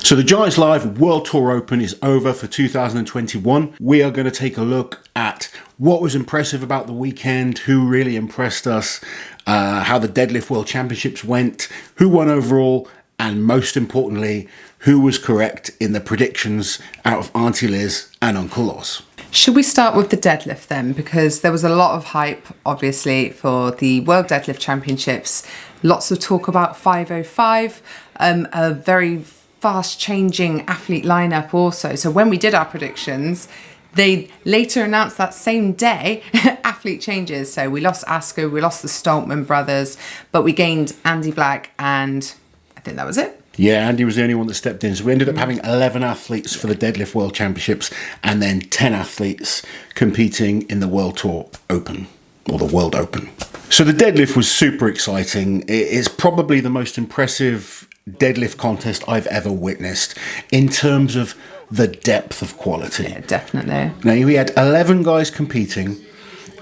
So the Giants Live World Tour Open is over for 2021. We are going to take a look at what was impressive about the weekend, who really impressed us, how the Deadlift World Championships went, who won overall, and most importantly, who was correct in the predictions out of Auntie Liz and Uncle Loz. Should we start with the deadlift then? Because there was a lot of hype, obviously, for the World Deadlift Championships. Lots of talk about 505, a very fast-changing athlete lineup also. So when we did our predictions, they later announced that same day athlete changes. So we lost Asko, we lost the Strongman brothers, but we gained Andy Black, and I think that was it. Yeah, Andy was the only one that stepped in. So we ended up having 11 athletes for the Deadlift World Championships and then 10 athletes competing in the World Tour Open, or the World Open. So the deadlift was super exciting. It's probably the most impressive deadlift contest I've ever witnessed in terms of the depth of quality. Yeah, definitely. Now, we had 11 guys competing,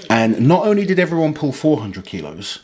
and not only did everyone pull 400 kilos,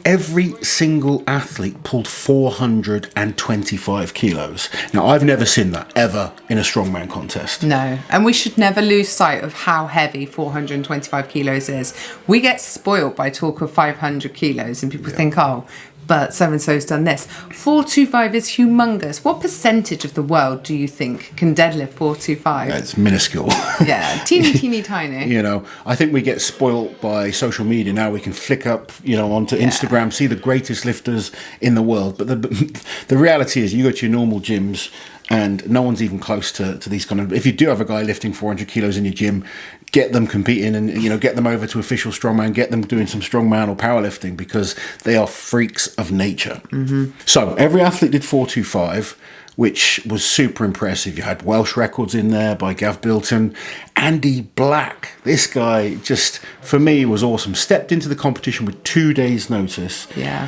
every single athlete pulled 425 kilos. Now, I've never seen that ever in a strongman contest. No, and we should never lose sight of how heavy 425 kilos is. We get spoiled by talk of 500 kilos and people think, oh, but so-and-so's done this. 425 is humongous. What percentage of the world do you think can deadlift 425? It's minuscule. Yeah, teeny tiny. You know, I think we get spoilt by social media now. We can flick up, onto Instagram, see the greatest lifters in the world. But the reality is you go to your normal gyms and no one's even close to these kind of... If you do have a guy lifting 400 kilos in your gym, get them competing and, get them over to official strongman, get them doing some strongman or powerlifting because they are freaks of nature. Mm-hmm. So every athlete did 425, which was super impressive. You had Welsh records in there by Gav Bilton. Andy Black, this guy just, for me, was awesome. Stepped into the competition with 2 days' notice. Yeah.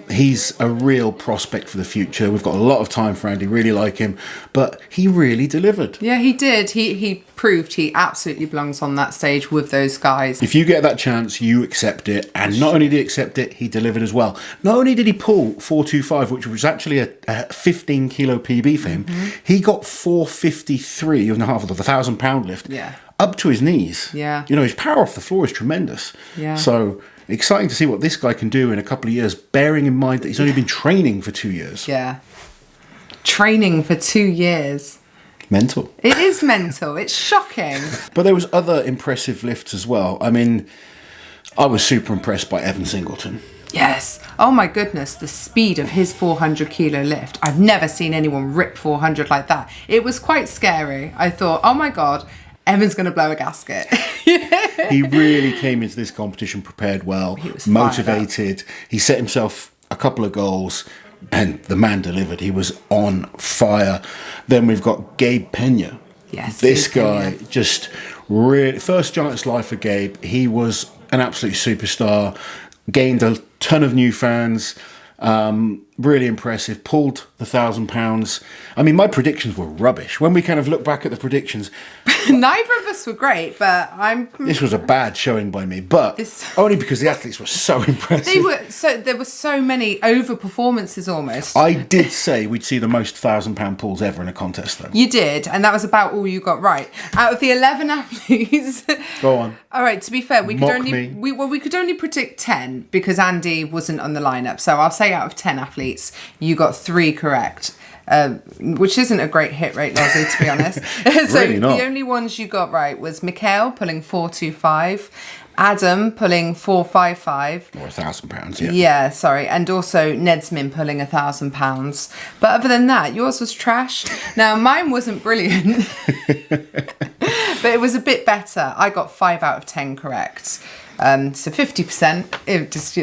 He's a real prospect for the future. We've got a lot of time for Andy, really like him. But he really delivered. Yeah, he did. He proved he absolutely belongs on that stage with those guys. If you get that chance, you accept it. And not only did he accept it, he delivered as well. Not only did he pull 425, which was actually a 15 kilo PB for him, he got 453 and a half of the 1,000-pound lift. Yeah. Up to his knees. Yeah. His power off the floor is tremendous. Yeah. So exciting to see what this guy can do in a couple of years, bearing in mind that he's only been training for 2 years. Yeah. Training for 2 years. Mental. It is mental. It's shocking. But there was other impressive lifts as well. I mean, I was super impressed by Evan Singleton. Yes. Oh my goodness, the speed of his 400 kilo lift. I've never seen anyone rip 400 like that. It was quite scary. I thought, oh my God, Evan's going to blow a gasket. He really came into this competition prepared well, He was motivated. He set himself a couple of goals and the man delivered. He was on fire. Then we've got Gabe Pena. Yes. This Gabe guy Pena. just really, first Giants Live for Gabe. He was an absolute superstar. Gained a ton of new fans, really impressive, pulled the 1,000 pounds. I mean, my predictions were rubbish. When we kind of look back at the predictions... Neither of us were great, but This was a bad showing by me, but only because the athletes were so impressive. There were so many over performances almost. I did say we'd see the most 1,000-pound pulls ever in a contest, though. You did, and that was about all you got right. Out of the 11 athletes... Go on. All right, to be fair, we could only predict 10 because Andy wasn't on the lineup. So I'll say out of 10 athletes, you got 3 correct. Which isn't a great hit rate, Lozzie, to be honest. So Really not. The only ones you got right was Mikhail pulling 425, Adam pulling 455. Or 1,000 pounds, yeah. Yeah, sorry. And also Nedsmin pulling 1,000 pounds. But other than that, yours was trash. Not mine wasn't brilliant. But it was a bit better. I got 5 out of 10 correct. So 50%. It just,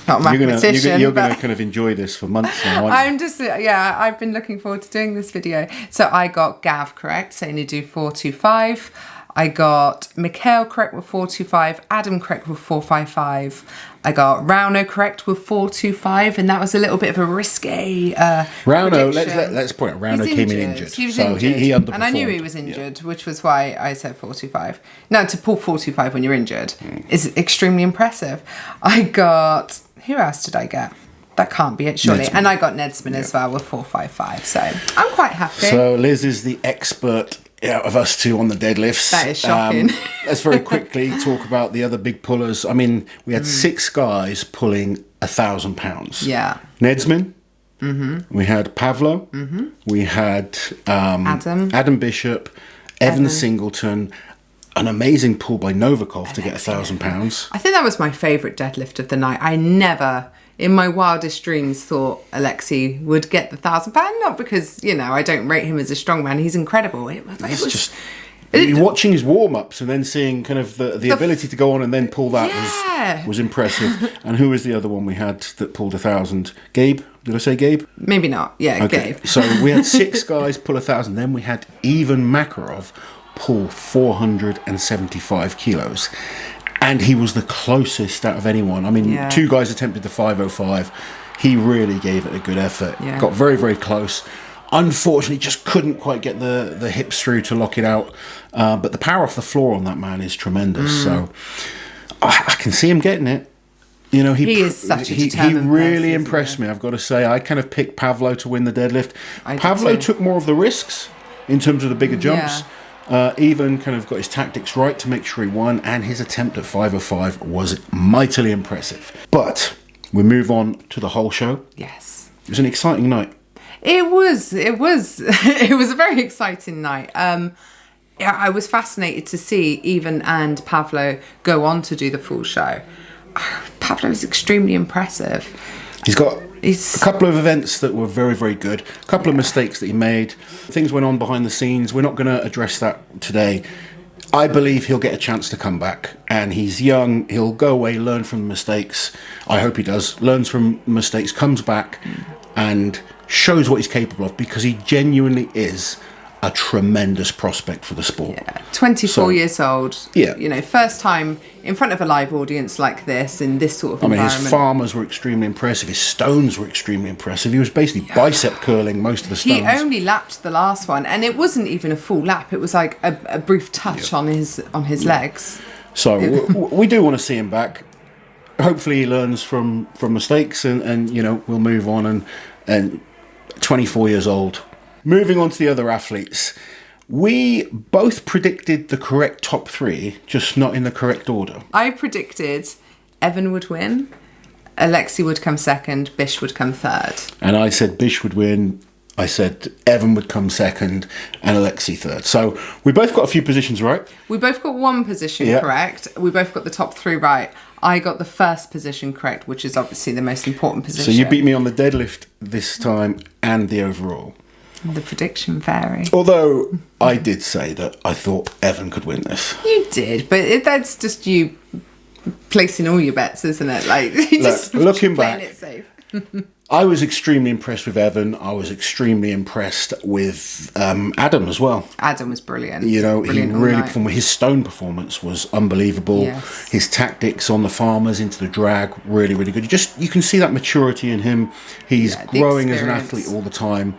not a mathematician. You're going to kind of enjoy this for months now, aren't you? I've been looking forward to doing this video. So I got Gav correct, saying you do 425. I got Mikhail correct with 425, Adam correct with 455. I got Rauno correct with 425, and that was a little bit of a risque Rauno, prediction. let's point out, Rauno came in injured. He was so injured. He underperformed. And I knew he was injured, which was why I said 425. Now, to pull 425 when you're injured is extremely impressive. I got... Who else did I get? that can't be it, surely. Nedsman. And I got Nedsman as well with 455, so I'm quite happy. So Liz is the expert out of us two on the deadlifts. That is shocking. Let's very quickly talk about the other big pullers. I mean, we had 6 guys pulling 1,000 pounds. Yeah. Nedsman. We had Pavlo. We had Adam Bishop, Evan Singleton. An amazing pull by Novikov to get 1,000 pounds. I think that was my favourite deadlift of the night. I never, in my wildest dreams, thought Alexei would get the 1,000 pound. Not because, you know, I don't rate him as a strongman. He's incredible. It was just watching his warm-ups and then seeing kind of the ability to go on and then pull that was impressive. And who was the other one we had that pulled 1,000? Gabe? Did I say Gabe? Maybe not. Yeah, okay. Gabe. So we had 6 guys pull 1,000. Then we had even Makarov pull 475 kilos. And he was the closest out of anyone. I mean, 2 guys attempted the 505. He really gave it a good effort. Yeah. Got very, very close. Unfortunately, just couldn't quite get the hips through to lock it out. But the power off the floor on that man is tremendous. So I can see him getting it. You know, he is such a determined he really person, impressed me, I've got to say. I kind of picked Pavlo to win the deadlift. Pavlo took more of the risks in terms of the bigger jumps. Even kind of got his tactics right to make sure he won, and his attempt at 505 was mightily impressive. But we move on to the whole show. Yes. It was an exciting night. It was it was a very exciting night. I was fascinated to see Even and Pavlo go on to do the full show. Pavlo is extremely impressive. He's got a couple of events that were very, very good. A couple of mistakes that he made. Things went on behind the scenes. We're not going to address that today. I believe he'll get a chance to come back. And he's young. He'll go away, learn from the mistakes. I hope he does. Learns from mistakes, comes back and shows what he's capable of, because he genuinely is a tremendous prospect for the sport. Yeah, 24 years old. Yeah. You know, first time in front of a live audience like this, in this sort of environment. His farmers were extremely impressive. His stones were extremely impressive. He was basically bicep curling most of the stones. He only lapped the last one, and it wasn't even a full lap. It was like a brief touch on his legs. So we do want to see him back. Hopefully he learns from mistakes, and you know, we'll move on. And 24 years old. Moving on to the other athletes, we both predicted the correct top 3, just not in the correct order. I predicted Evan would win, Alexei would come second, Bish would come third. And I said Bish would win, I said Evan would come second, and Alexei third. So we both got a few positions right. We both got one position correct. We both got the top 3 right. I got the first position correct, which is obviously the most important position. So you beat me on the deadlift this time and the overall. The prediction vary. Although I did say that I thought Evan could win this. You did, but that's just you placing all your bets, isn't it? Like, just looking playing back, it safe. I was extremely impressed with Evan. I was extremely impressed with Adam as well. Adam was brilliant. You know, brilliant he really performed. His stone performance was unbelievable. Yes. His tactics on the farmers into the drag, really, really good. You can see that maturity in him. He's growing as an athlete all the time.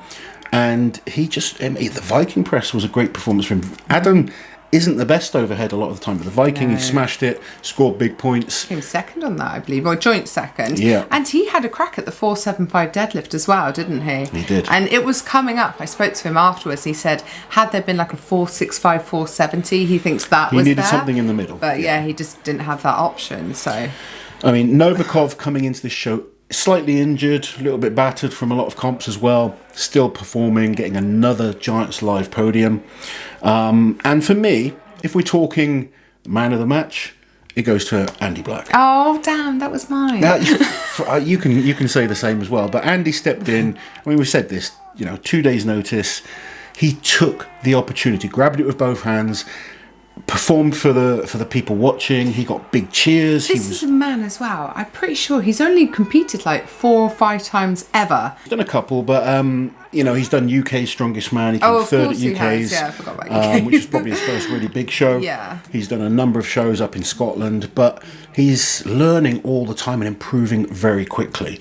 And the Viking press was a great performance from him. Adam isn't the best overhead a lot of the time, but the Viking, he smashed it, scored big points. Came second on that, I believe, or joint second. Yeah. And he had a crack at the 475 deadlift as well, didn't he? He did. And it was coming up. I spoke to him afterwards. He said, had there been like a 465, 470, he thinks that was there. He needed something in the middle. But yeah, he just didn't have that option, so... I mean, Novikov coming into this show, slightly injured, a little bit battered from a lot of comps as well, still performing, getting another Giants Live podium. And for me, if we're talking man of the match, it goes to Andy Black. Oh, damn, that was mine. You can say the same as well, but Andy stepped in. I mean, we said this, 2 days notice. He took the opportunity, grabbed it with both hands, performed for the people watching. He got big cheers. This is a man as well. I'm pretty sure he's only competed like 4 or 5 times ever. He's done a couple, but he's done UK's Strongest Man. He came third at UK's. Yeah, I forgot about UK. Which is probably his first really big show. Yeah. He's done a number of shows up in Scotland, but he's learning all the time and improving very quickly.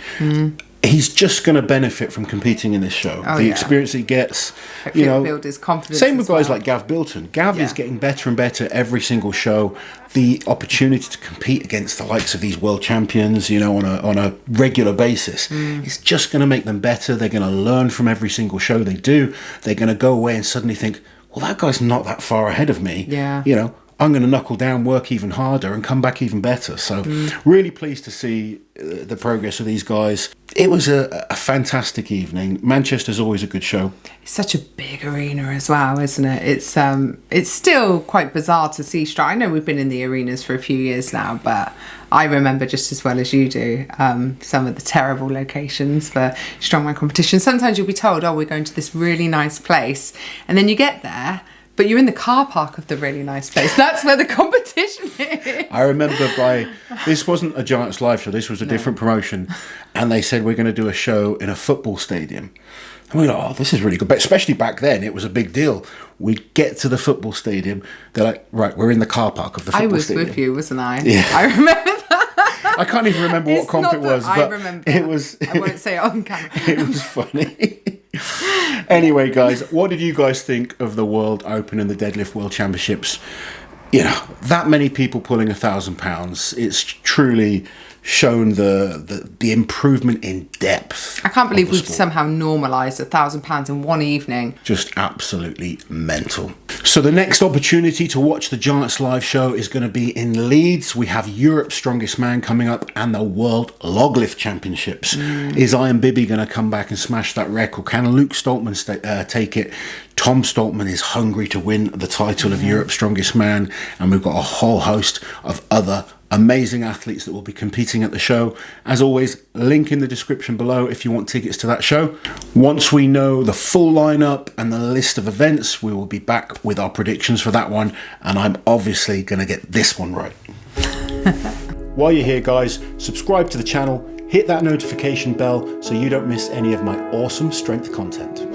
he's just going to benefit from competing in this show. The experience he gets, Hopefully it'll build his confidence. Same with guys like Gav Bilton. Gav is getting better and better every single show. The opportunity to compete against the likes of these world champions, on a regular basis, is just going to make them better. They're going to learn from every single show they do. They're going to go away and suddenly think, well, that guy's not that far ahead of me. Yeah. I'm going to knuckle down, work even harder, and come back even better. So really pleased to see the progress of these guys. It was a fantastic evening. Manchester's always a good show. It's such a big arena as well, isn't it? It's still quite bizarre to see Strong. I know we've been in the arenas for a few years now, but I remember just as well as you do some of the terrible locations for strongman competition. Sometimes you'll be told, oh, we're going to this really nice place, and then you get there, but you're in the car park of the really nice place. That's where the competition is. I remember this wasn't a Giants live show, this was a different promotion. And they said, we're going to do a show in a football stadium. And we were like, oh, this is really good. But especially back then, it was a big deal. We get to the football stadium. They're like, right, we're in the car park of the football stadium. I was with you, wasn't I? Yeah. I remember that. I can't even remember what comp it was. I but remember. It was. I won't say it on camera. It was funny. Anyway, guys, what did you guys think of the World Open and the Deadlift World Championships? That many people pulling £1,000. It's truly shown the improvement in depth. I can't believe we've somehow normalised £1,000 in one evening. Just absolutely mental. So the next opportunity to watch the Giants live show is going to be in Leeds. We have Europe's Strongest Man coming up and the World Log Lift Championships. Is Iron Bibby going to come back and smash that record? Can Luke Stoltman take it? Tom Stoltman is hungry to win the title of Europe's Strongest Man, and we've got a whole host of other amazing athletes that will be competing at the show. As always, link in the description below if you want tickets to that show. Once we know the full lineup and the list of events, we will be back with our predictions for that one, and I'm obviously going to get this one right. While you're here, guys, subscribe to the channel, hit that notification bell so you don't miss any of my awesome strength content.